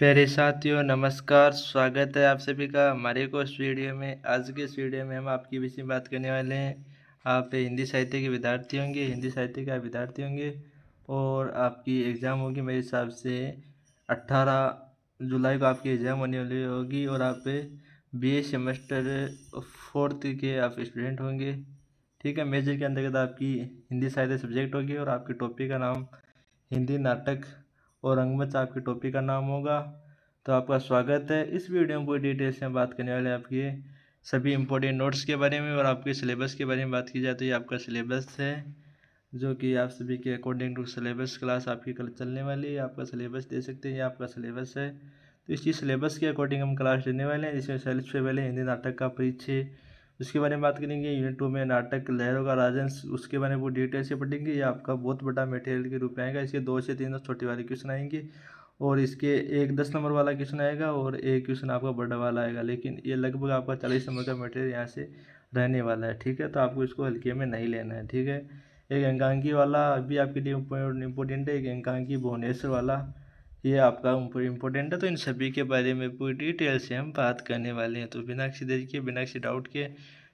प्यारे साथियों नमस्कार, स्वागत है आप सभी का हमारे को इस वीडियो में। आज के इस वीडियो में हम आपकी विषय में बात करने वाले हैं। आप हिंदी साहित्य के विद्यार्थी होंगे, हिंदी साहित्य का विद्यार्थी होंगे और आपकी एग्ज़ाम होगी मेरे हिसाब से 18 जुलाई को आपकी एग्ज़ाम होने वाली होगी और आप बीए सेमेस्टर 4th के आप स्टूडेंट होंगे। ठीक है, मेजर के अंतर्गत आपकी हिंदी साहित्य सब्जेक्ट होगी और आपके टॉपिक का नाम हिंदी नाटक और रंगमंच आपके टॉपिक का नाम होगा। तो आपका स्वागत है। इस वीडियो में पूरी डिटेल से हम बात करने वाले हैं आपके सभी इंपॉर्टेंट नोट्स के बारे में और आपके सिलेबस के बारे में बात की जाए तो ये आपका सिलेबस है जो कि आप सभी के अकॉर्डिंग टू सिलेबस क्लास आपकी कल चलने वाली है। आपका सिलेबस दे सकते हैं, ये आपका सिलेबस है। तो इसी सिलेबस के अकॉर्डिंग हम क्लास लेने वाले हैं, जिसमें सबसे पहले हिंदी नाटक का परिचय, उसके बारे में बात करेंगे। यूनिट 2 में नाटक लहरों का राजन, उसके बारे में वो डिटेल से पढ़ेंगे। ये आपका बहुत बड़ा मटेरियल के रूप में आएगा। इसके 2 से 3 छोटे वाले क्वेश्चन आएंगे और इसके एक 10 नंबर वाला क्वेश्चन आएगा और एक क्वेश्चन आपका बड़ा वाला आएगा। लेकिन ये लगभग आपका 40 नंबर का मटेरियल यहाँ से रहने वाला है। ठीक है, तो आपको इसको हल्के में नहीं लेना है। ठीक है, एक अंकांकी वाला भी आपके लिए इम्पोर्टेंट है, एक अंकांकी भुवनेश्वर वाला ये आपका इम्पोर्टेंट है। तो इन सभी के बारे में पूरी डिटेल से हम बात करने वाले हैं। तो बिना किसी देरी के, बिना किसी डाउट के,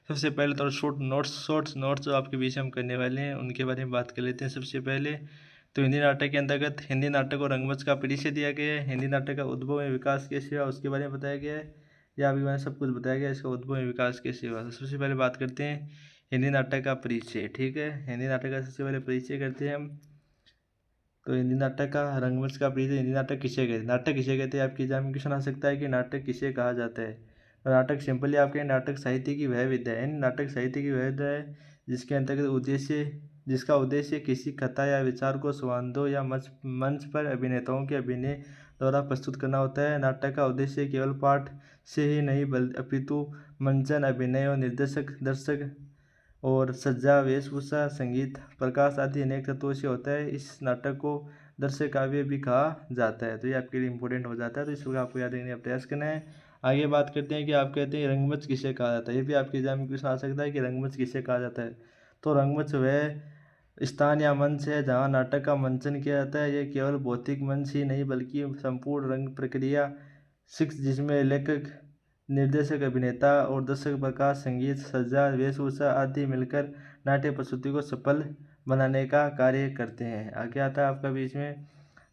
सबसे पहले तो शॉर्ट नोट्स जो आपके बीच हम करने वाले हैं उनके बारे में बात कर लेते हैं। सबसे पहले तो हिंदी नाटक के अंतर्गत हिंदी नाटक और रंगमंच का परिचय दिया गया है। हिंदी नाटक का उद्भव एवं विकास कैसे हुआ उसके बारे में बताया गया है। या अभी मैंने सब कुछ बताया गया इसका उद्भव एवं विकास कैसे हुआ। तो सबसे पहले बात करते हैं हिंदी नाटक का परिचय। ठीक है, हिंदी नाटक का सबसे पहले परिचय करते हैं हम। तो हिंदी नाटक का रंगमंच का परिचय। हिंदी नाटक किसे कहते हैं, नाटक किसे कहते हैं, आपके एग्जाम में क्वेश्चन आ सकता है कि नाटक किसे कहा जाता है। तो नाटक सिंपली आपके नाटक साहित्य की वह विधा है, नाटक साहित्य की वह विधा है जिसका उद्देश्य किसी कथा या विचार को संवादों या मंच पर अभिनेताओं के अभिनय द्वारा प्रस्तुत करना होता है। नाटक का उद्देश्य केवल पाठ से ही नहीं अपितु मंचन, अभिनय और निर्देशक, दर्शक और सज्जा, वेशभूषा, संगीत, प्रकाश आदि अनेक तत्वों से होता है। इस नाटक को दृश्य काव्य भी कहा जाता है। तो ये आपके लिए इंपॉर्टेंट हो जाता है, तो इसको आपको याद रखने का प्रयास करना है। आगे बात करते हैं कि आप कहते हैं रंगमंच किसे कहा जाता है। ये भी आपके एग्जाम में क्वेश्चन आ सकता है कि रंगमंच किसे कहा जाता है। तो रंगमंच वह स्थान या मंच है जहाँ नाटक का मंचन किया जाता है। ये केवल भौतिक मंच ही नहीं बल्कि संपूर्ण रंग प्रक्रिया सिक्स, जिसमें लेखक, निर्देशक, अभिनेता और दर्शक, प्रकाश, संगीत, सज्जा, वेशभूषा आदि मिलकर नाट्य प्रस्तुति को सफल बनाने का कार्य करते हैं। आगे आता है आपका बीच में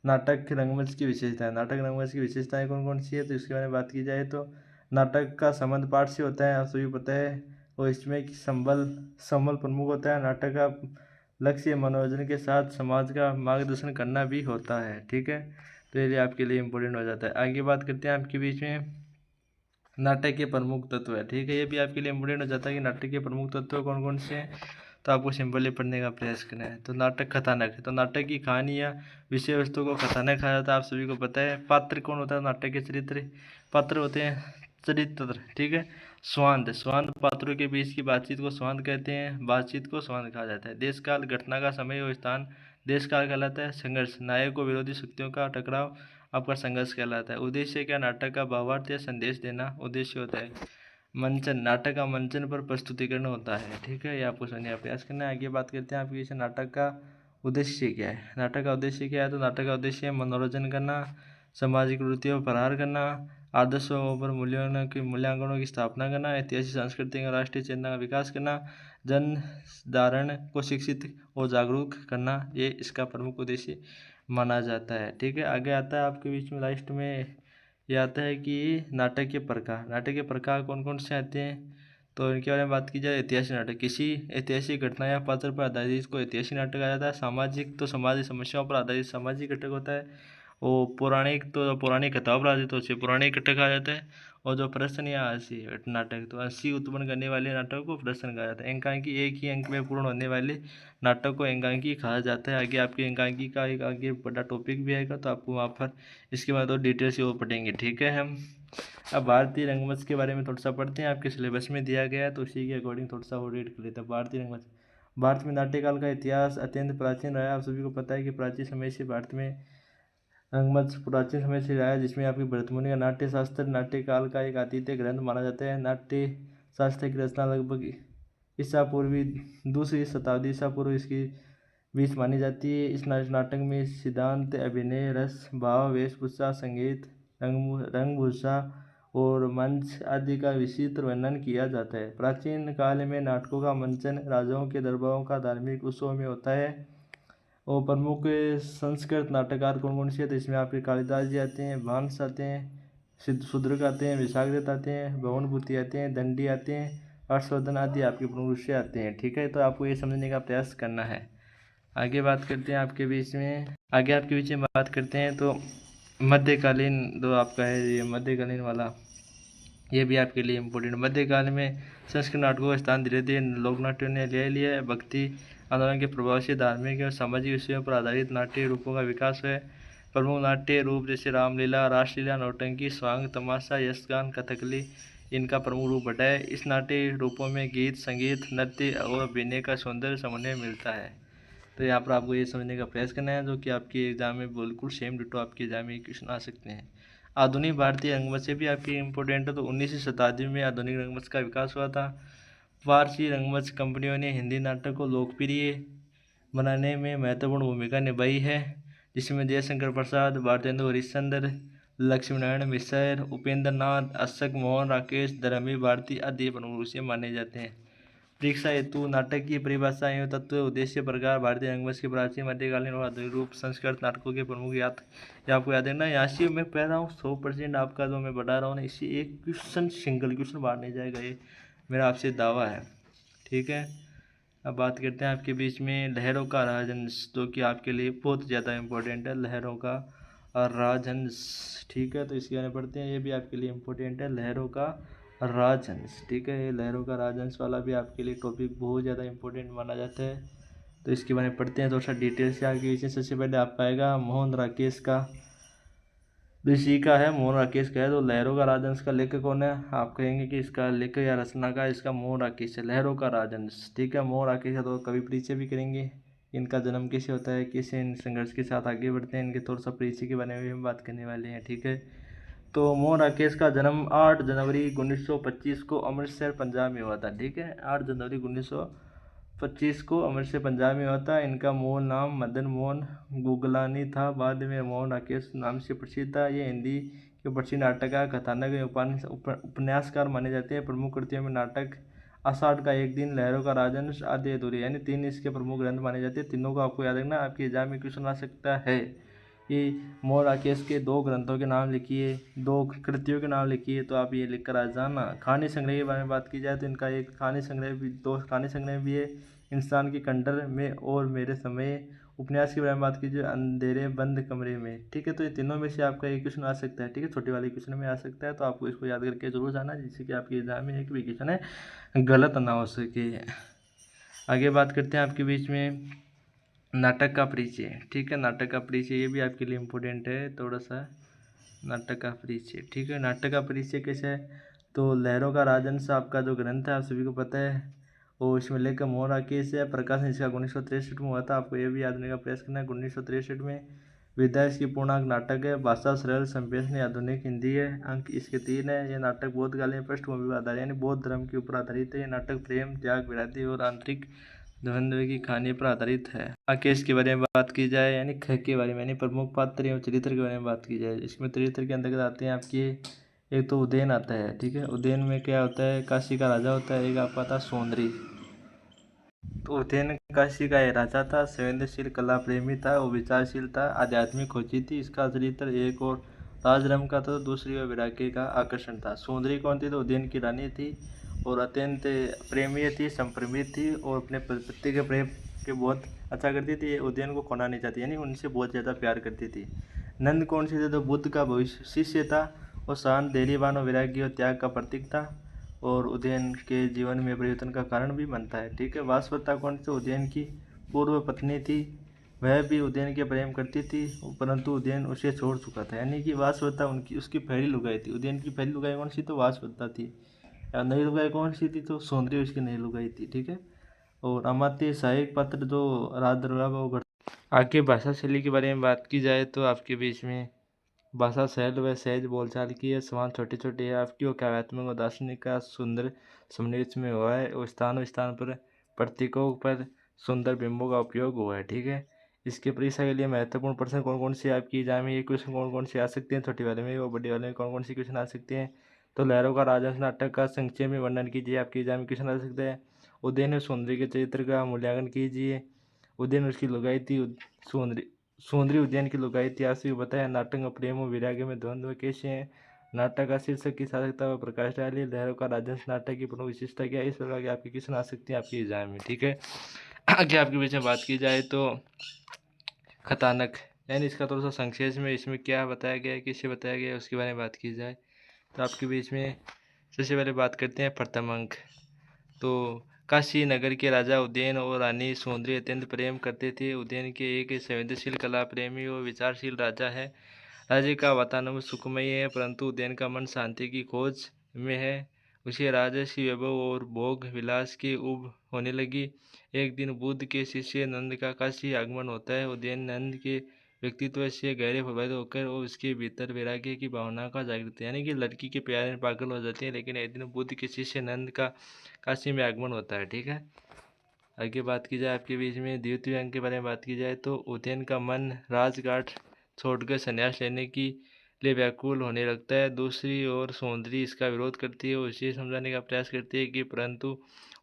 नाटक रंगमंच की विशेषताएं। नाटक रंगमंच की विशेषताएं कौन कौन सी है, तो इसके बारे में बात की जाए तो नाटक का संबंध पाठ से होता है, आप सभी पता है। और इसमें संबल प्रमुख होता है। नाटक का लक्ष्य मनोरंजन के साथ समाज का मार्गदर्शन करना भी होता है। ठीक है, तो ये आपके लिए इम्पोर्टेंट हो जाता है। आगे बात करते हैं आपके बीच में नाटक के प्रमुख तत्व है। ठीक है, ये भी आपके लिए इम्पोर्टेंट हो जाता है कि नाटक के प्रमुख तत्व कौन कौन से हैं। तो आपको सिंपली पढ़ने का प्रयास करना है। तो नाटक कथानक है, तो नाटक की कहानी या विषय वस्तु को कथानक कहा जाता है, आप सभी को पता है। पात्र कौन होता है, नाटक के चरित्र पात्र होते हैं, चरित्र। ठीक है, स्वांद पात्रों के बीच की बातचीत को स्वांद कहते हैं, बातचीत को स्वांद कहा जाता है। देश काल, घटना का समय और स्थान देश काल कहलाता है। संघर्ष, नायक को विरोधी शक्तियों का टकराव आपका संघर्ष कहलाता है। उद्देश्य क्या, नाटक का भावार्थ या संदेश देना उद्देश्य होता है। मंचन, नाटक का मंचन पर प्रस्तुतिकरण होता है। ठीक है, ये आपको समझने का प्रयास करना है। आगे बात करते हैं आपके इसे नाटक का उद्देश्य क्या है। नाटक का उद्देश्य क्या है, तो नाटक का उद्देश्य है मनोरंजन करना, सामाजिक वृत्तियों पर प्रहार करना, आदर्शों पर मूल्यांकनों की स्थापना करना, ऐतिहासिक, सांस्कृतिक और राष्ट्रीय चेतना का विकास करना, जन धारण को शिक्षित और जागरूक करना, ये इसका प्रमुख उद्देश्य माना जाता है। ठीक है, आगे आता है आपके बीच में लास्ट में ये आता है कि नाटक के प्रकार। नाटक के प्रकार कौन कौन से आते हैं, तो इनके बारे में बात की जाए। ऐतिहासिक नाटक, किसी ऐतिहासिक घटना या पात्र पर आधारित इसको ऐतिहासिक नाटक कहा जाता है। सामाजिक, तो सामाजिक समस्याओं पर आधारित सामाजिक नाटक होता है। और पौराणिक, तो पौराणिक कथाओं पर आधारित तो उसे पौराणिक नाटक कहा जाता है। और जो प्रश्न या हास्य नाटक, तो हंसी उत्पन्न करने वाले नाटक को प्रश्न कहा जाता है। एकांकी, एक ही अंक में पूर्ण होने वाले नाटक को एकांकी कहा जाता है। आगे आपके एकांकी का एक आगे बड़ा टॉपिक भी आएगा, तो आपको वहाँ पर इसके बाद और डिटेल से वो पढ़ेंगे। ठीक है, हम अब भारतीय रंगमंच के बारे में थोड़ा सा पढ़ते हैं। आपके सिलेबस में दिया गया है, तो उसी के अकॉर्डिंग थोड़ा सा और रीड कर लेते हैं। भारतीय रंगमंच। भारत में नाट्यकाल का इतिहास अत्यंत प्राचीन रहा है। आप सभी को पता है कि प्राचीन समय से भारत में रंगमंच प्राचीन समय से रहा है, जिसमें आपकी भरत मुनि का नाट्य शास्त्र नाट्यकाल का एक अद्वितीय ग्रंथ माना जाता है। नाट्य शास्त्र की रचना लगभग ईसा पूर्वी 2वीं शताब्दी ईसा पूर्व इसकी बीच मानी जाती है। इस नाटक में सिद्धांत, अभिनय, रस, भाव, वेशभूषा, संगीत, रंगभूषा और मंच आदि का विचित्र वर्णन किया जाता है। प्राचीन काल में नाटकों का मंचन राजाओं के दरबारों का धार्मिक उत्सव में होता है। और प्रमुख संस्कृत नाटककार कौन कौन से हैं? तो इसमें आपके कालिदास जी आते हैं, भांस आते हैं, शूद्रक आते हैं, विशाखदत्त आते हैं, भवनभूति आते हैं, दंडी आते हैं, हर्षवर्धन आदि आपके प्रमुख से आते हैं। ठीक है, तो आपको ये समझने का प्रयास करना है। आगे बात करते हैं आपके बीच में बात करते हैं तो मध्यकालीन जो आपका है ये मध्यकालीन वाला, ये भी आपके लिए इम्पोर्टेंट। मध्यकाल में संस्कृत नाटकों का स्थान धीरे धीरे लोक नाट्यों ने ले लिया है। भक्ति आंदोलन के प्रभाव से धार्मिक और सामाजिक विषयों पर आधारित नाट्य रूपों का विकास है। प्रमुख नाट्य रूप जैसे रामलीला, रासलीला, नौटंकी, स्वांग, तमाशा, यक्षगान, कथकली इनका प्रमुख रूप बटा है। इस नाट्य रूपों में गीत, संगीत, नृत्य और अभिनय का सौंदर्य समन्वय मिलता है। तो यहाँ पर आपको ये समझने का प्रयास करना है, जो कि आपके एग्जाम में बिल्कुल सेम डिटो आपके एग्जाम में क्वेश्चन आ सकते हैं। आधुनिक भारतीय रंगमंच से भी आपकी इम्पोर्टेंट है। तो 19वीं शताब्दी में आधुनिक रंगमंच का विकास हुआ था। फारसी रंगमंच कंपनियों ने हिंदी नाटक को लोकप्रिय बनाने में महत्वपूर्ण भूमिका निभाई है, जिसमें जयशंकर प्रसाद, भारतेंदु हरिश्चंद्र, लक्ष्मीनारायण मिश्र, उपेंद्र नाथ, अशोक मोहन, राकेश धरमी भारती आदि प्रमुख रूप से माने जाते हैं। परीक्षा हेतु नाटक की परिभाषा एवं तत्व, उद्देश्य, प्रकार, भारतीय रंगमंच के प्राचीन, मध्यकालीन और आधुनिक रूप, संस्कृत नाटकों के प्रमुख ये आपको याद रखना। यहाँ से मैं कह रहा हूँ 100% आपका जो मैं बता रहा हूँ ना, इससे एक क्वेश्चन सिंगल क्वेश्चन बाहर नहीं जाएगा, ये मेरा आपसे दावा है। ठीक है, अब बात करते हैं आपके बीच में लहरों का राजहंस, जो कि आपके लिए बहुत ज़्यादा इम्पोर्टेंट है। लहरों का राजहंस, ठीक है, तो इसके बारे में पढ़ते हैं। ये भी आपके लिए इम्पोर्टेंट है, लहरों का राजहंस। ठीक है, ये लहरों का राजहंस वाला भी आपके लिए टॉपिक बहुत ज़्यादा इंपॉर्टेंट माना जाता है। तो इसके बारे में पढ़ते हैं थोड़ा सा डिटेल से आगे। इसमें सबसे पहले आपका आएगा मोहन राकेश का, ऋषि का है, मोहन राकेश का है। तो लहरों का राजहंस का लेखक कौन है? आप कहेंगे कि इसका लेखक या रचना का इसका मोहन राकेश है, लहरों का राजहंस। ठीक है, मोहन राकेश का तो कवि परिचय भी करेंगे, इनका जन्म कैसे होता है, कैसे इन संघर्ष के साथ आगे बढ़ते हैं, इनके थोड़ा सा परिचय के बारे में भी हम बात करने वाले हैं। ठीक है, तो मोहन राकेश का जन्म 8 जनवरी 1925 को अमृतसर पंजाब में हुआ था। ठीक है, 8 जनवरी 1925 को अमृतसर पंजाब में हुआ था। इनका मूल नाम मदन मोहन गुगलानी था, बाद में मोहन राकेश नाम से प्रसिद्ध था। ये हिंदी के प्रसिद्ध नाटककार, कथानक, उपन्यासकार माने जाते हैं। प्रमुख कृतियों में नाटक आषाढ़ का एक दिन, लहरों का राजहंस, आधे अधूरे, यानी 3 इसके प्रमुख ग्रंथ माने जाते हैं। तीनों को आपको याद रखना, आपके एग्जाम में क्वेश्चन आ सकता है कि मोहन राकेश के 2 ग्रंथों के नाम लिखिए, 2 कृतियों के नाम लिखिए, तो आप ये लिख कर आ जाना। कहानी संग्रह के बारे में बात की जाए तो इनका एक कहानी संग्रह भी, 2 कहानी संग्रह भी है, इंसान की खंडर में और मेरे समय। उपन्यास के बारे में बात कीजिए, अंधेरे बंद कमरे में। ठीक है, तो ये तीनों में से आपका एक क्वेश्चन आ सकता है। ठीक है, छोटे वाले क्वेश्चन में आ सकता है, तो आपको इसको याद करके जरूर जाना, जिससे कि आपके एग्जाम में एक भी क्वेश्चन है गलत ना हो सके। आगे बात करते हैं आपके बीच में नाटक का परिचय। ठीक है, नाटक का परिचय ये भी आपके लिए इम्पोर्टेंट है थोड़ा सा, नाटक का परिचय। ठीक है, नाटक का परिचय कैसे है? तो लहरों का राजहंस आपका जो ग्रंथ है आप सभी को पता है, और इसमें लेखक मोहन राकेश है। प्रकाशन इसका 1963 में हुआ था, आपको ये भी याद रखने का प्रयास करना है, 1963 में। विधा इसकी पूर्णांक नाटक है, भाषा सरल, संप्रेषण आधुनिक हिंदी है, अंक इसके 3 है। यह नाटक बौद्धकालीन पृष्ठभूमि पर आधारित, यानी बौद्ध धर्म के ऊपर आधारित है। यह नाटक प्रेम, त्याग, विराती और आंतरिक द्वंद्व की कहानी पर आधारित है। राकेश के बारे में बात की जाए, यानी ख के बारे में, यानी प्रमुख पात्र एवं चरित्र के बारे में बात की जाए, इसमें चरित्र के अंतर्गत आते हैं आपके, एक तो उदयन आता है। ठीक है, उदयन में क्या होता है, काशी का राजा होता है। एक आपका था सौंदरी, तो उदयन काशी का एक राजा था, संवेदनशील, कला प्रेमी था, वो विचारशील था, आध्यात्मिक खोजी थी। इसका चरित्र एक और राजरम का था, तो दूसरी ओर विरागी का आकर्षण था। सौंदरी कौन थी? तो उदयन की रानी थी, और अत्यंत प्रेमीय थी, संप्रमित थी, और अपने पति के प्रेम के बहुत अच्छा करती थी। उदयन को खोना नहीं चाहती, यानी उनसे बहुत ज़्यादा प्यार करती थी। नंद कौन से थे? तो बुद्ध का भविष्य शिष्य था, और शांत, धैर्यवान और वैराग्य और त्याग का प्रतीक था, और उदयन के जीवन में परिवर्तन का कारण भी बनता है। ठीक है, वासवदत्ता कौन सी? उदयन की पूर्व पत्नी थी, वह भी उदयन के प्रेम करती थी, परंतु उदयन उसे छोड़ चुका था, यानी कि वासवदत्ता उनकी उसकी पहली लुगाई थी। उदयन की पहली लुगाई कौन सी? तो वासवदत्ता थी। और नई लुगाई कौन सी थी? तो सौंदर्य उसकी नई लुगाई थी। ठीक है, और अमात्य सहायक पात्र जो राज दरबार वो घर। आगे भाषा शैली के बारे में बात की जाए तो आपके बीच में भाषा सरल व सहज बोलचाल की है, सवाल छोटे छोटे है आपकी, और काव्यात्मक और दार्शनिक का सुंदर समन्वय में हुआ है, और स्थान पर प्रतीकों पर सुंदर बिंबों का उपयोग हुआ है। ठीक है, इसके परीक्षा के लिए महत्वपूर्ण प्रश्न कौन कौन से आपकी एग्जाम में ये क्वेश्चन कौन कौन से आ सकते हैं, छोटे वाले में और बड़े वाले में कौन कौन से क्वेश्चन आ सकते हैं। तो लहरों का राजहंस नाटक का संक्षेप में वर्णन कीजिए, आपके एग्जाम में क्वेश्चन आ सकता है। उदयन और सौंदर्य के चरित्र का मूल्यांकन कीजिए। उदयन उसकी लुगाई थी, सौंदर्य सौंदर्य उद्यान की लुगाई इतिहास बताया। नाटक में प्रेम और वैराग्य में द्वंद्व कैसे हैं। नाटक का शीर्षक की सार्थकता व प्रकाश डालिए। लहरों का राजहंस नाटक की प्रमुख विशेषता क्या है। इस प्रकार के आपके क्वेश्चन आ सकते हैं आपके एग्जाम में, ठीक है। आगे आपके बीच में बात की जाए तो कथानक, यानी इसका थोड़ा सा संक्षेप में इसमें क्या बताया गया है, किससे बताया गया है, उसके बारे में बात की जाए तो आपके बीच में सबसे पहले बात करते हैं प्रथम अंक। तो काशी नगर के राजा उदयन और रानी सौंदर्य अत्यंत प्रेम करते थे। उदयन के एक संवेदनशील कला प्रेमी और विचारशील राजा है। राज्य का वातावरण सुखमय है, परंतु उदयन का मन शांति की खोज में है। उसे राजसी वैभव और भोग विलास की उब होने लगी। एक दिन बुद्ध के शिष्य नंद का काशी आगमन होता है। उदयन नंद के व्यक्तित्व से गहरे प्रभावित होकर और उसके भीतर वैराग्य की भावना का जागृत, यानी कि लड़की के प्यार में पागल हो जाते हैं। लेकिन एक दिन बुद्ध के शिष्य नंद का काशी में आगमन होता है, ठीक है। आगे बात की जाए आपके बीच में द्वितीय अंक के बारे में बात की जाए तो उदयन का मन राजघाट छोड़कर संन्यास लेने की लिए व्याकुल होने लगता है। दूसरी ओर सौंदर्य इसका विरोध करती है, उसे समझाने का प्रयास करती है कि परंतु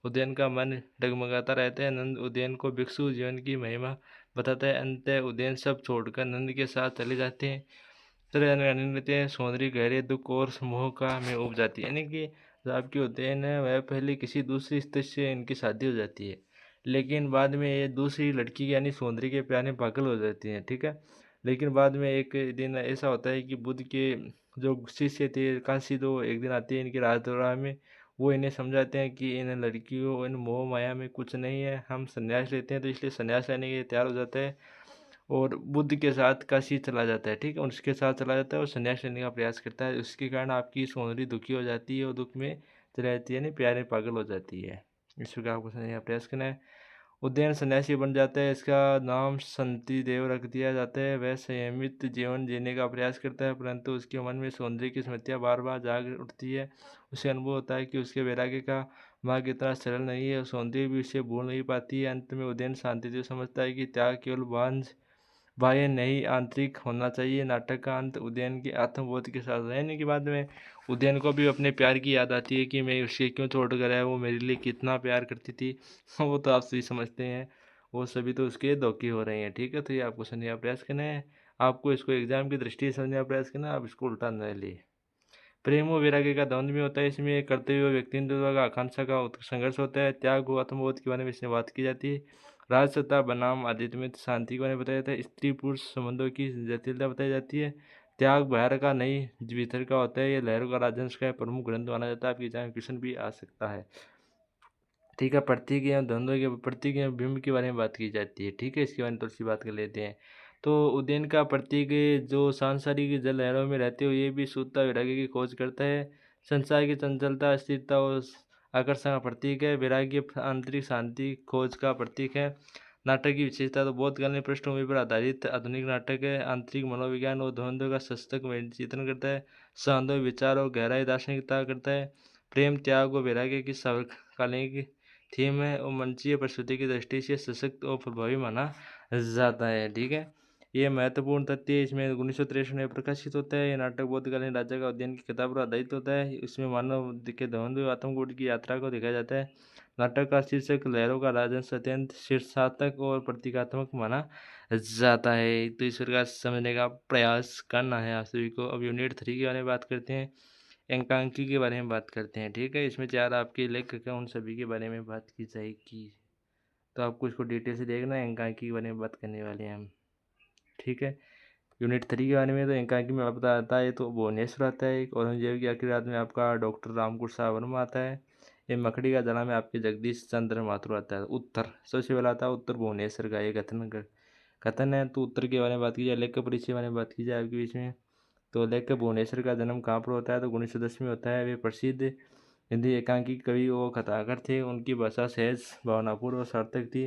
उदयन का मन डगमगाता रहता है। नंद उदयन को भिक्षु जीवन की महिमा बताता है। अंततः उदयन सब छोड़कर नंद के साथ चले जाते हैं। सौंदर्य गहरे दुख और मोह का में उब जाती है, यानी कि जो आपकी उदयन है वह पहले किसी दूसरी स्त्री से इनकी शादी हो जाती है, लेकिन बाद में ये दूसरी लड़की यानी सौंदर्य के प्यार में पागल हो जाती हैं, ठीक है। लेकिन बाद में एक दिन ऐसा होता है कि बुद्ध के जो शिष्य थे काशी, तो एक दिन आते हैं इनके राजदरबार में। वो इन्हें समझाते हैं कि इन लड़कियों इन मोह माया में कुछ नहीं है, हम संन्यास लेते हैं। तो इसलिए संन्यास लेने के लिए तैयार हो जाता है और बुद्ध के साथ काशी चला जाता है, ठीक है। उसके साथ चला जाता है और संन्यास लेने का प्रयास करता है। उसके कारण आपकी सौंदर्य दुखी हो जाती है और दुख में चली जाती है, यानी प्यार में पागल हो जाती है। इस प्रकार आपको समझने का प्रयास करना है। उदयन सन्यासी बन जाता है, इसका नाम शंतिदेव रख दिया जाता है। वह संयमित जीवन जीने का प्रयास करता है, परंतु उसके मन में सौंदर्य की स्मृतियाँ बार बार जाग उठती है। उसे अनुभव होता है कि उसके वैराग्य का मार्ग इतना सरल नहीं है और सौंदर्य भी उसे भूल नहीं पाती है। अंत में उदयन शांतिदेव समझता है कि त्याग केवल बाह्य नहीं आंतरिक होना चाहिए। नाटक का अंत उदयन के आत्मबोध के साथ रहने के बाद में उदयन को भी अपने प्यार की याद आती है कि मैं उसे क्यों छोड़ कर आया, वो मेरे लिए कितना प्यार करती थी। वो तो आप सही समझते हैं, वो सभी तो उसके धोखे हो रहे हैं, ठीक है। तो ये आपको समझने का प्रयास करना है, आपको इसको एग्जाम की दृष्टि से समझने का प्रयास करना है, आप इसको उल्टा न लिए। प्रेम और वैराग्य का द्वंद्व में होता है, इसमें कर्तव्य व व्यक्तित्व का आकांक्षा का संघर्ष होता है। त्याग व आत्मबोध के बारे में इसमें बात की जाती है। राजसत्ता बनाम आध्यात्मिक शांति के बारे में बताया जाता है। स्त्री पुरुष संबंधों की जटिलता बताई जाती है। त्याग बाहर का नहीं भीतर का होता है। ये लहरों का राजहंस का प्रमुख ग्रंथ माना जाता है। आपकी एग्जाम क्वेश्चन भी आ सकता है, ठीक है। प्रतीक एवं द्वंद्व के प्रतीक एवं बिंब के बारे में बात की जाती है, ठीक है। इसके बारे में थोड़ी सी बात कर लेते हैं। तो उदयन का प्रतीक जो सांसारिक जल लहरों में रहते हुए भी शुद्धता वैराग्य की खोज करता है। संसार की चंचलता अस्थिरता और आकर्षण का प्रतीक है। वैराग्य आंतरिक शांति खोज का प्रतीक है। नाटक की विशेषता तो बहुत गलत पृष्ठभूमि पर आधारित आधुनिक नाटक है। आंतरिक मनोविज्ञान और द्वंद्व का सशक्त चित्रण करता है। सौंदर्य विचार और गहराई दार्शनिकता करता है। प्रेम त्याग और वैराग्य की समकालीन थीम है और मंचीय प्रस्तुति की दृष्टि से सशक्त और प्रभावी माना जाता है, ठीक है। ये महत्वपूर्ण तथ्य इसमें 1963 में प्रकाशित होता है। ये नाटक बौद्धकालीन राजा का अध्ययन की किताब पर आधारित होता है। इसमें मानव के द्वंद्व आत्मकूट की यात्रा को दिखाया जाता है। नाटक का शीर्षक लहरों का राजहंस अत्यंत शीर्षात्मक और प्रतीकात्मक माना जाता है। तो इस प्रकार समझने का प्रयास करना है आप सभी को। अब यूनिट 3 के बारे में बात करते हैं, अंकांकी के बारे में बात करते हैं, ठीक है। इसमें 4 आपके लेखक हैं, उन सभी के बारे में बात की जाएगी। तो आपको इसको डिटेल से देखना है। अंकांकी के बारे में बात करने वाले हैं हम, ठीक है। यूनिट 3 के बारे में तो अंकांकी में आपको आता है तो भुवनेश्वर आता है। एक औरंगजेब की आखिरी रात में आपका डॉक्टर रामकुशा वर्मा आता है। ये मकड़ी का जला में आपके जगदीश चंद्र माथुर आता है। उत्तर सबसे पहला आता है उत्तर भुवनेश्वर का, ये कथन है। तो उत्तर के बारे में बात की जाए, लेखक परिचय के बारे में बात की जाए आपके बीच में, तो लेखक भुवनेश्वर का जन्म कहाँ पर होता है, तो 1910 में होता है। वे प्रसिद्ध हिंदी एकांकी कवि व कथाकार थे। उनकी भाषा सहज भावनापूर्ण और सार्थक थी।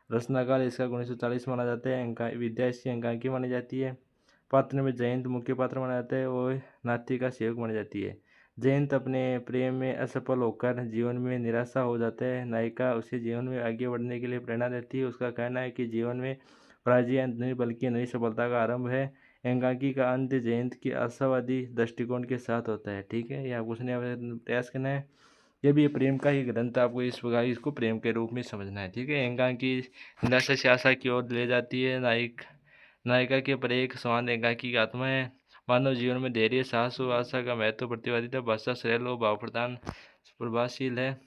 रचनाकाल इसका 1940 माना जाता है। विद्या इसकी एकांकी मानी जाती है। पात्र में जयंत मुख्य पात्र माना जाता है और नाती का सेवक मानी जाती है। जयंत अपने प्रेम में असफल होकर जीवन में निराशा हो जाता है। नायिका उसे जीवन में आगे बढ़ने के लिए प्रेरणा देती है। उसका कहना है कि जीवन में पराजय अंत नहीं बल्कि नई सफलता का आरंभ है। एकांकी का अंत जयंत की आशावादी दृष्टिकोण के साथ होता है। ठीक है, यह आपको प्रयास करना है। ये भी प्रेम का ही ग्रंथ, आपको इस प्रकार इसको प्रेम के रूप में समझना है। ठीक है, एकांकी निराशा से आशा की ओर ले जाती है। नायिका के पर एक स्वान एकांकी की आत्मा है। मानव जीवन में धैर्य, साहस और आशा का महत्व प्रतिपादित है। भाषा सरल और भाव प्रदान प्रभावशील है।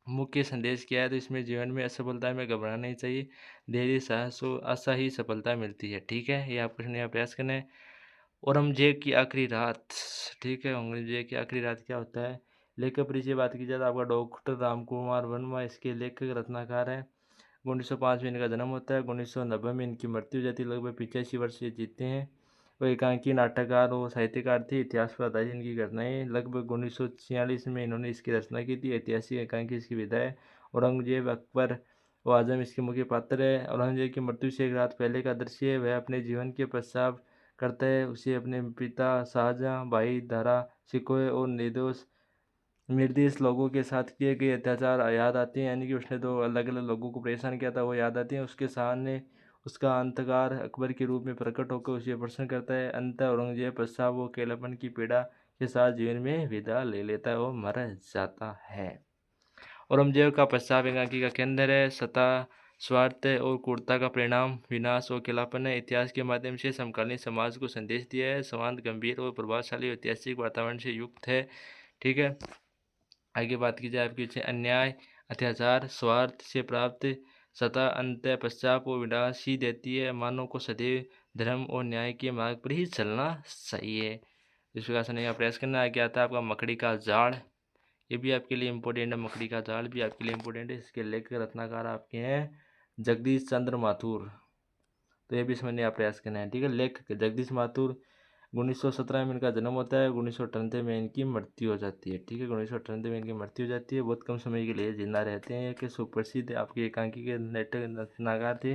मुख्य संदेश क्या है, तो इसमें जीवन में असफलता में घबराना नहीं चाहिए। धैर्य, साहस और आशा ही सफलता मिलती है। ठीक है, ये आपको नया प्रयास करना है। औरंगजेब की आखिरी रात। ठीक है, औरंगजेब की आखिरी रात क्या होता है। लेखक परिचय बात की जाए तो आपका डॉक्टर रामकुमार वर्मा इसके लेखक रत्नाकार है। 1905 में इनका जन्म होता है। 1990 में इनकी मृत्यु हो जाती है। लगभग 85 वर्ष ये जीते हैं। वो एकांकी नाटककार और साहित्यकार थे। इतिहास पर आधारित इनकी घटनाएं। लगभग 1946 में इन्होंने इसकी रचना की थी। ऐतिहासिक एकांकी इसकी विधा है। औरंगजेब, अकबर व आजम इसके मुख्य पात्र है। औरंगजेब की मृत्यु से एक रात पहले का दृश्य है। वह अपने जीवन के पश्चात करता है। उसे अपने पिता शाहजहां, भाई दारा शिकोह और निर्दोष लोगों के साथ किए गए अत्याचार याद आते हैं। यानी कि उसने तो अलग अलग लोगों को परेशान किया था, वो याद आते हैं। उसके सामने उसका अंतकार अकबर के रूप में प्रकट होकर उसे प्रश्न करता है। अंत औरंगजेब पश्चात वो अकेलापन की पीड़ा के साथ जीवन में विदा ले लेता है और मर जाता है। औरंगजेब का पश्चात एकांकी का केंद्र है। सत्ता, स्वार्थ और क्रूरता का परिणाम विनाश और अकेलापन है। इतिहास के माध्यम से समकालीन समाज को संदेश दिया है। शांत, गंभीर और प्रभावशाली ऐतिहासिक वातावरण से युक्त है। ठीक है, आगे बात की जाए आपकी अन्याय, अत्याचार, स्वार्थ से प्राप्त सत्ता अंत पश्चात को विनाशी देती है। मानव को सदैव धर्म और न्याय के मार्ग पर ही चलना चाहिए। इस प्रकार से नया प्रयास करना। आगे आता है आपका मकड़ी का जाल। ये भी आपके लिए इम्पोर्टेंट है। मकड़ी का जाल भी आपके लिए इम्पोर्टेंट है। इसके लेखक रत्नाकार आपके हैं जगदीश चंद्र माथुर। तो ये भी समझने का प्रयास करना है। ठीक है, लेखक जगदीश माथुर। 1917 में इनका जन्म होता है। 1998 में इनकी मृत्यु हो जाती है। ठीक है, 1998 में इनकी मृत्यु हो जाती है। बहुत कम समय के लिए जिंदा रहते हैं। कि सुप्रसिद्ध आपके एकांकी के नाटक रचनाकार थे।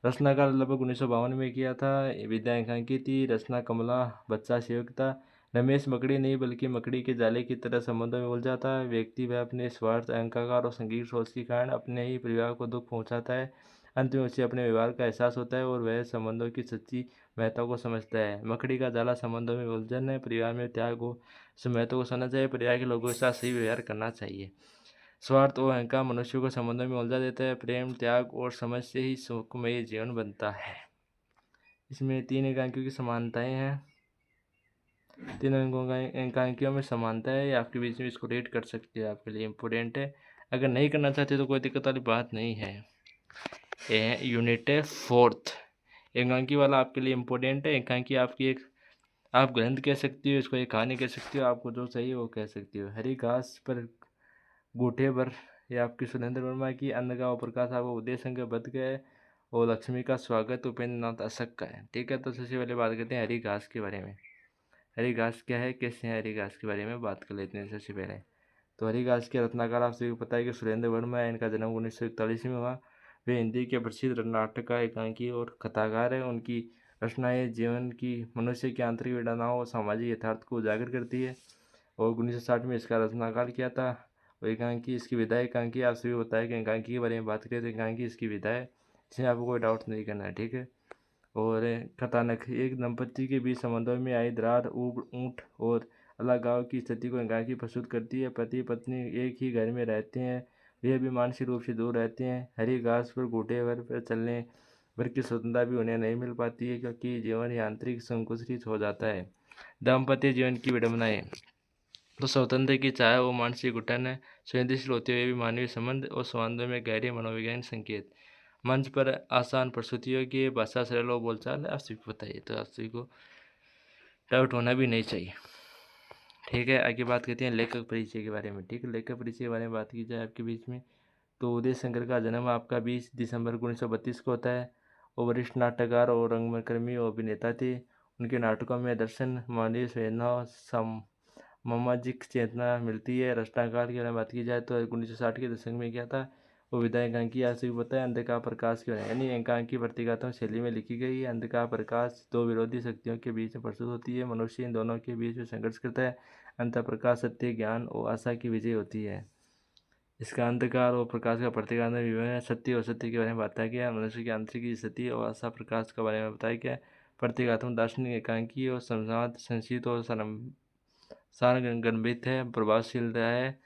रचनाकार लगभग 1952 में किया था। विद्या एकांकी थी। रचना कमला बच्चा सेवक था। रमेश मकड़ी नहीं बल्कि मकड़ी के जाले की तरह संबंधों में उलझाता है। व्यक्ति वह अपने स्वार्थ, अहंकार और संगीत सोच के कारण अपने ही परिवार को दुख पहुंचाता है। अंत में उसे अपने व्यवहार का एहसास होता है और वह संबंधों की सच्ची महत्व को समझता है। मकड़ी का जाला संबंधों में उलझन है। परिवार में त्याग को महत्व को समझना चाहिए। परिवार के लोगों के साथ सही व्यवहार करना चाहिए। स्वार्थ और अहंकार मनुष्य को संबंधों में उलझा देता है। प्रेम, त्याग और समझ से ही सुखमय जीवन बनता है। इसमें 3 एकांकियों की समानताएं हैं। 3 एकांकियों में समानता है। आपके बीच में इसको रेट कर सकते हैं, आपके लिए इम्पोर्टेंट है। अगर नहीं करना चाहते तो कोई दिक्कत वाली बात नहीं है। यूनिट है 4th। एकांकी वाला आपके लिए इम्पोर्टेंट है। एकांकी आपकी एक आप ग्रंथ कह सकती हो, इसको एक कहानी कह सकती हो, आपको जो चाहिए वो कह सकती हो। हरी घास पर गूठे पर, यह आपकी सुरेंद्र वर्मा की। अन्न का प्रकाश आपको उदय शंकर बद गए और लक्ष्मी का स्वागत उपेंद्र नाथ अशक का है। ठीक है, तो सबसे पहले बात करते हैं हरी घास के बारे में। हरी घास क्या है, कैसे है, हरी घास के बारे में बात कर लेते हैं सबसे पहले। तो हरी घास के रत्नाकार आप सभी को पता है कि सुरेंद्र वर्मा है। इनका जन्म 1941 में हुआ। वे हिंदी के प्रसिद्ध नाटक का एकांकी और कथाकार है। उनकी रचनाएं जीवन की, मनुष्य की आंतरिक वेदनाओं और सामाजिक यथार्थ को उजागर करती है। और 1960 में इसका रचनाकार किया था। और एकांकी इसकी विधा है। एकांकी आप सभी बताया कि एकांकी के बारे में बात करें तो एकांकी इसकी विधा है। इसमें आपको कोई डाउट नहीं करना है। ठीक है, और कथानक, एक दंपति के बीच संबंधों में आई दरार, ऊंट और अलगाव की स्थिति को एकांकी प्रस्तुत करती है। पति पत्नी एक ही घर में रहते हैं, वे भी मानसिक रूप से दूर रहते हैं। हरी घास पर घूटे पर चलने भर की स्वतंत्रता भी उन्हें नहीं मिल पाती है, क्योंकि जीवन यांत्रिक संकुचित हो जाता है। दाम्पत्य जीवन की विडंबनाएं। तो स्वतंत्र की चाह वो मानसिक घुटन है। संवेदनशील होते हुए भी मानवीय संबंध और संबंधों में गहरे मनोवैज्ञानिक संकेत। मंच पर आसान प्रस्तुतियों की भाषा, सरल और बोलचाल आप सभी को बताइए, तो आप सभी को डाउट होना भी नहीं चाहिए। ठीक है, आगे बात करते हैं लेखक परिचय के बारे में। ठीक है, लेखक परिचय के बारे में बात की जाए आपके बीच में, तो उदय शंकर का जन्म आपका 20 दिसंबर 1932 को होता है। वो वरिष्ठ नाटककार और रंगकर्मी और अभिनेता थे। उनके नाटकों में दर्शन, मानवीय संवेदनाओं, सामाजिक चेतना मिलती है। रचनाकार की अगर बात की जाए तो 1960 के दशक में क्या था, वो विधा एकांकी आज भी पता है। अंधकार प्रकाश की यानी एकांकी प्रतीकात्मक शैली में लिखी गई है। अंधकार प्रकाश दो विरोधी शक्तियों के बीच में प्रस्तुत होती है। मनुष्य इन दोनों के बीच में संघर्ष करता है। अंत प्रकाश सत्य, ज्ञान और आशा की विजय होती है। इसका अंधकार और प्रकाश का प्रतीकात्मक विवरण है। सत्य और सत्य के बारे में बताया गया। मनुष्य की आंतरिक स्थिति और आशा प्रकाश के बारे में बताया गया। प्रतीकात्मक दार्शनिक एकांकी और संवाद संक्षिप्त और सारगर्भित है। प्रभावशीलता है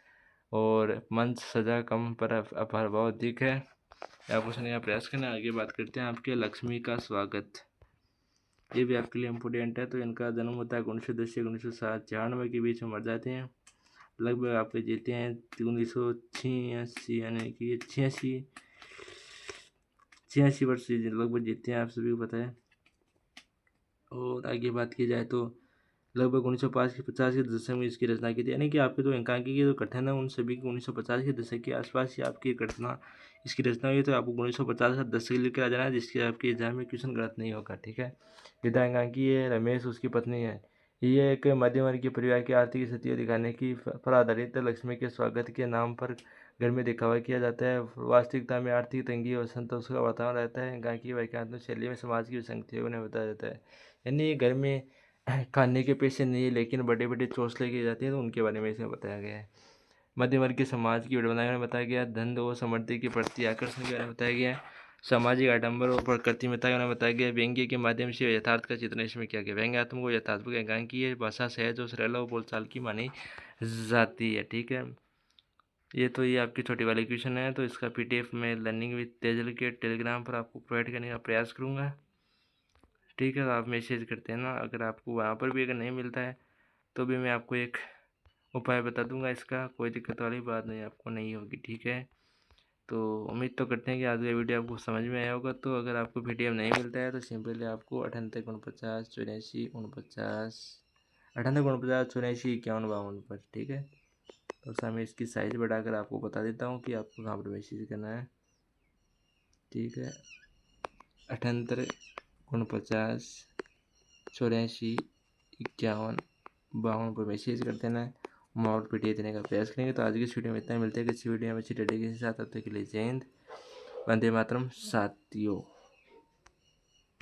और मंच सजा कम पर अप्रभाव अधिक है। आप पूछने का प्रयास करना। आगे बात करते हैं आपके लक्ष्मी का स्वागत। ये भी आपके लिए इम्पोर्टेंट है। तो इनका जन्म होता है 1910 से 1996 के बीच में मर जाते हैं। लगभग आपके जीते हैं 1986 यानी कि 86 वर्ष लगभग जीते हैं, आप सभी को पता है। और आगे बात की जाए तो लगभग 1950 के दशक में इसकी रचना की थी। यानी कि आपके जो एकांकी के जो कथन है उन सभी की 1950 के दशक के आसपास ही आपकी घटना इसकी रचना हुई। तो आपको 1950 का दशक लेकर आ जाना है, जिसके आपके एग्जाम में क्वेश्चन गलत नहीं होगा। ठीक है। विधा एकांकी है, रमेश उसकी पत्नी है। ये एक मध्यम वर्ग के परिवार की आर्थिक स्थिति दिखाने की पर आधारित लक्ष्मी के स्वागत के नाम पर घर में दिखावा किया जाता है। वास्तविकता में आर्थिक तंगी और संतोष का वातावरण रहता है। एकांकी वाक्यांश शैली में समाज की विसंगतियों को बताया जाता है। यानी घर में खाने के पैसे नहीं है लेकिन बड़े बड़े चोंच लेके जाते हैं, तो उनके बारे में इसमें बताया गया है। मध्य वर्ग के समाज की विडंबना में बताया गया। धन और समृद्धि के प्रति आकर्षण के बारे में बताया गया। सामाजिक आडंबर और प्रकृतिमता के बारे में बताया गया। व्यंग्य के माध्यम से यथार्थ का चित्रण इसमें किया गया। व्यंग्यात्मक और यथार्थक एकांकी है। भाषा सहज और सरल और बोलचाल की मानी जाती है। ठीक है। ये आपकी छोटी वाली क्वेश्चन है। तो इसका PDF में लर्निंग विद तेजल के टेलीग्राम पर आपको प्रोवाइड करने का प्रयास करूँगा। ठीक है। तो आप मैसेज करते हैं ना, अगर आपको वहाँ पर भी अगर नहीं मिलता है तो भी मैं आपको एक उपाय बता दूंगा। इसका कोई दिक्कत वाली बात नहीं आपको नहीं होगी। ठीक है। तो उम्मीद तो करते हैं कि आज का वीडियो आपको समझ में आया होगा। तो अगर आपको PDF नहीं मिलता है तो सिंपली आपको 98 49 84 49 98 49 84 51 52 पर। ठीक है। तो सर मैं इसकी साइज़ बढ़ाकर आपको बता देता हूँ कि आपको कहाँ पर मैसेज करना है। ठीक है। 98 49 84 51 52 पर मैसेज कर देना है। हम और PDF देने का प्रयास करेंगे। तो आज की इस वीडियो में इतना, मिलते हैं किसी वीडियो में अच्छी डेडिकेशन के साथ। तब तक के लिए जय हिंद, वंदे मातरम साथियों।